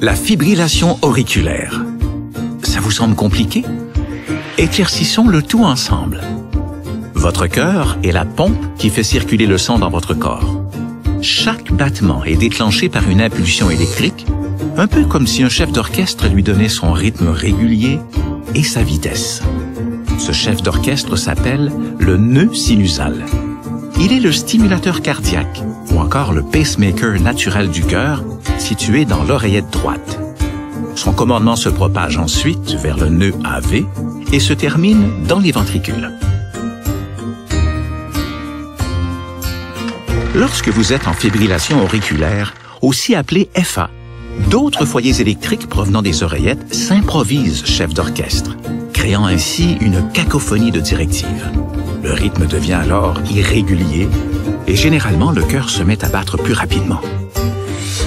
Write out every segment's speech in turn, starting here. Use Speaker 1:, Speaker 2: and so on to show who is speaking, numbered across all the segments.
Speaker 1: La fibrillation auriculaire. Ça vous semble compliqué? Éclaircissons le tout ensemble. Votre cœur est la pompe qui fait circuler le sang dans votre corps. Chaque battement est déclenché par une impulsion électrique, un peu comme si un chef d'orchestre lui donnait son rythme régulier et sa vitesse. Ce chef d'orchestre s'appelle le nœud sinusal. Il est le stimulateur cardiaque ou encore le pacemaker naturel du cœur situé dans l'oreillette droite. Son commandement se propage ensuite vers le nœud AV et se termine dans les ventricules. Lorsque vous êtes en fibrillation auriculaire, aussi appelée FA, d'autres foyers électriques provenant des oreillettes s'improvisent chef d'orchestre, créant ainsi une cacophonie de directives. Le rythme devient alors irrégulier et généralement le cœur se met à battre plus rapidement.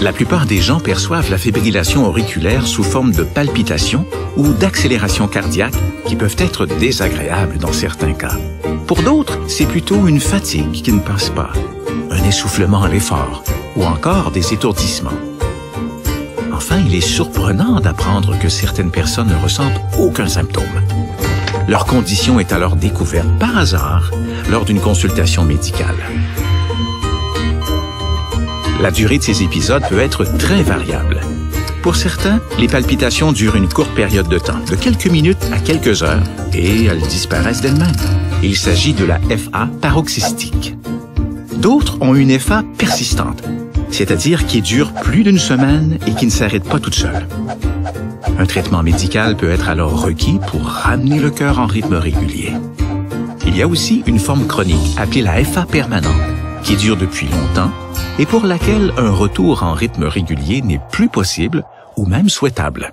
Speaker 1: La plupart des gens perçoivent la fibrillation auriculaire sous forme de palpitations ou d'accélération cardiaque qui peuvent être désagréables dans certains cas. Pour d'autres, c'est plutôt une fatigue qui ne passe pas, un essoufflement à l'effort ou encore des étourdissements. Enfin, il est surprenant d'apprendre que certaines personnes ne ressentent aucun symptôme. Leur condition est alors découverte par hasard lors d'une consultation médicale. La durée de ces épisodes peut être très variable. Pour certains, les palpitations durent une courte période de temps, de quelques minutes à quelques heures, et elles disparaissent d'elles-mêmes. Il s'agit de la FA paroxystique. D'autres ont une FA persistante, c'est-à-dire qui dure plus d'une semaine et qui ne s'arrête pas toute seule. Un traitement médical peut être alors requis pour ramener le cœur en rythme régulier. Il y a aussi une forme chronique appelée la FA permanente, qui dure depuis longtemps et pour laquelle un retour en rythme régulier n'est plus possible ou même souhaitable.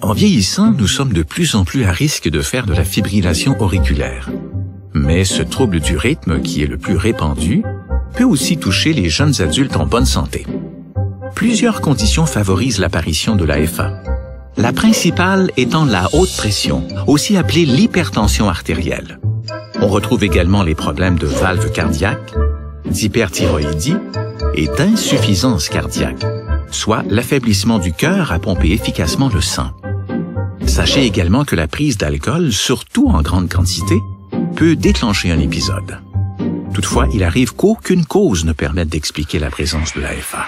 Speaker 1: En vieillissant, nous sommes de plus en plus à risque de faire de la fibrillation auriculaire. Mais ce trouble du rythme, qui est le plus répandu, peut aussi toucher les jeunes adultes en bonne santé. Plusieurs conditions favorisent l'apparition de la FA. La principale étant la haute pression, aussi appelée l'hypertension artérielle. On retrouve également les problèmes de valve cardiaque, d'hyperthyroïdie et d'insuffisance cardiaque, soit l'affaiblissement du cœur à pomper efficacement le sang. Sachez également que la prise d'alcool, surtout en grande quantité, peut déclencher un épisode. Toutefois, il arrive qu'aucune cause ne permette d'expliquer la présence de la FA.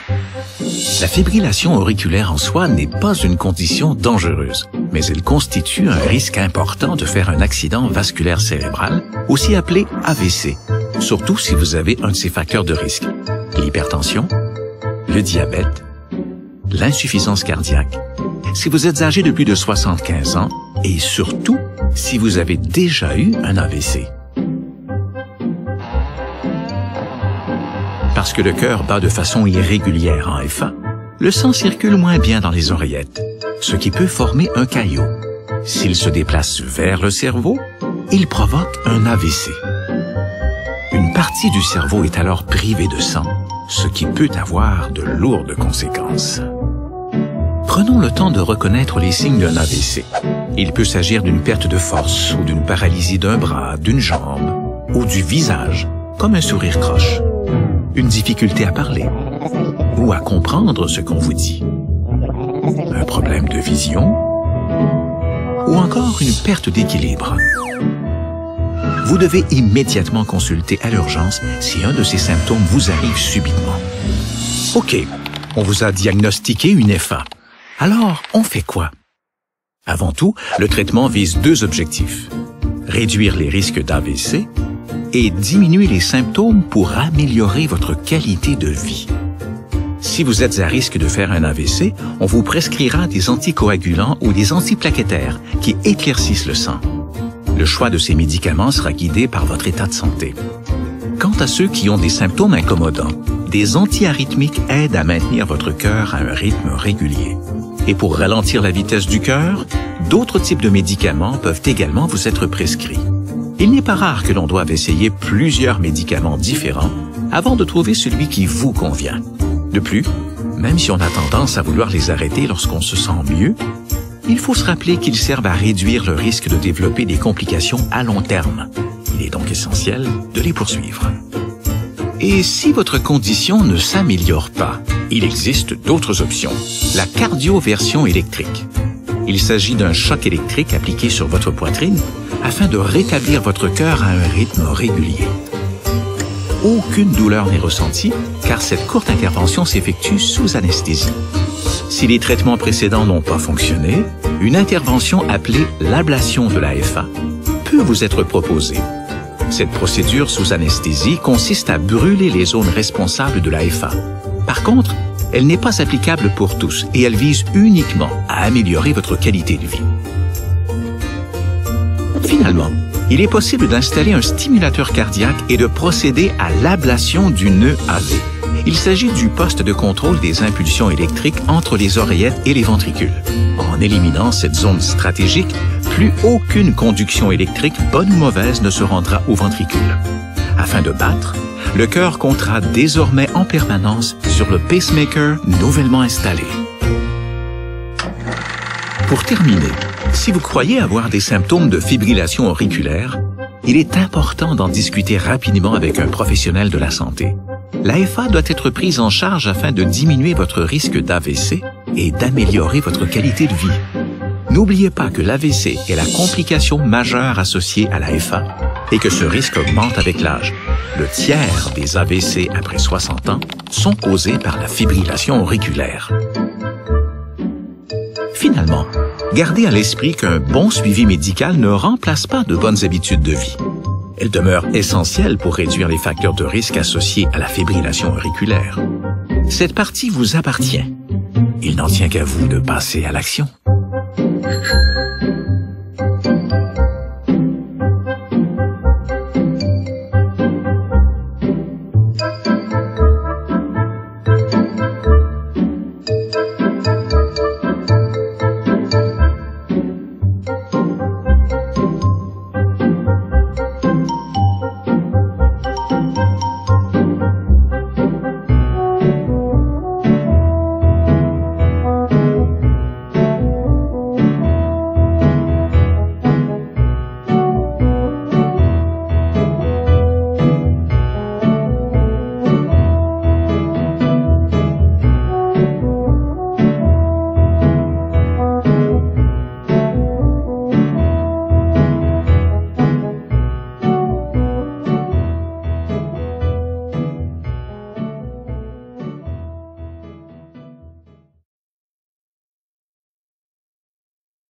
Speaker 1: La fibrillation auriculaire en soi n'est pas une condition dangereuse, mais elle constitue un risque important de faire un accident vasculaire cérébral, aussi appelé AVC, surtout si vous avez un de ces facteurs de risque, l'hypertension, le diabète, l'insuffisance cardiaque, si vous êtes âgé de plus de 75 ans et surtout si vous avez déjà eu un AVC. Parce que le cœur bat de façon irrégulière en FA, le sang circule moins bien dans les oreillettes, ce qui peut former un caillot. S'il se déplace vers le cerveau, il provoque un AVC. Une partie du cerveau est alors privée de sang, ce qui peut avoir de lourdes conséquences. Prenons le temps de reconnaître les signes d'un AVC. Il peut s'agir d'une perte de force ou d'une paralysie d'un bras, d'une jambe ou du visage, comme un sourire croche. Une difficulté à parler ou à comprendre ce qu'on vous dit. Un problème de vision ou encore une perte d'équilibre. Vous devez immédiatement consulter à l'urgence si un de ces symptômes vous arrive subitement. OK, on vous a diagnostiqué une FA. Alors, on fait quoi? Avant tout, le traitement vise deux objectifs. Réduire les risques d'AVC et diminuer les symptômes pour améliorer votre qualité de vie. Si vous êtes à risque de faire un AVC, on vous prescrira des anticoagulants ou des antiplaquettaires qui éclaircissent le sang. Le choix de ces médicaments sera guidé par votre état de santé. Quant à ceux qui ont des symptômes incommodants, des antiarythmiques aident à maintenir votre cœur à un rythme régulier. Et pour ralentir la vitesse du cœur, d'autres types de médicaments peuvent également vous être prescrits. Il n'est pas rare que l'on doive essayer plusieurs médicaments différents avant de trouver celui qui vous convient. De plus, même si on a tendance à vouloir les arrêter lorsqu'on se sent mieux, il faut se rappeler qu'ils servent à réduire le risque de développer des complications à long terme. Il est donc essentiel de les poursuivre. Et si votre condition ne s'améliore pas, Il existe d'autres options. La cardioversion électrique. Il s'agit d'un choc électrique appliqué sur votre poitrine afin de rétablir votre cœur à un rythme régulier. Aucune douleur n'est ressentie car cette courte intervention s'effectue sous anesthésie. Si les traitements précédents n'ont pas fonctionné, une intervention appelée l'ablation de l'AFA peut vous être proposée. Cette procédure sous anesthésie consiste à brûler les zones responsables de l'AFA. Par contre, elle n'est pas applicable pour tous et elle vise uniquement à améliorer votre qualité de vie. Finalement, il est possible d'installer un stimulateur cardiaque et de procéder à l'ablation du nœud AV. Il s'agit du poste de contrôle des impulsions électriques entre les oreillettes et les ventricules. En éliminant cette zone stratégique, plus aucune conduction électrique, bonne ou mauvaise, ne se rendra au ventricule. Afin de battre, le cœur comptera désormais en permanence sur le pacemaker nouvellement installé. Pour terminer, si vous croyez avoir des symptômes de fibrillation auriculaire, il est important d'en discuter rapidement avec un professionnel de la santé. L'AFA doit être prise en charge afin de diminuer votre risque d'AVC et d'améliorer votre qualité de vie. N'oubliez pas que l'AVC est la complication majeure associée à l'AFA et que ce risque augmente avec l'âge. Le tiers des AVC après 60 ans sont causés par la fibrillation auriculaire. Finalement, gardez à l'esprit qu'un bon suivi médical ne remplace pas de bonnes habitudes de vie. Elle demeure essentielle pour réduire les facteurs de risque associés à la fibrillation auriculaire. Cette partie vous appartient. Il n'en tient qu'à vous de passer à l'action.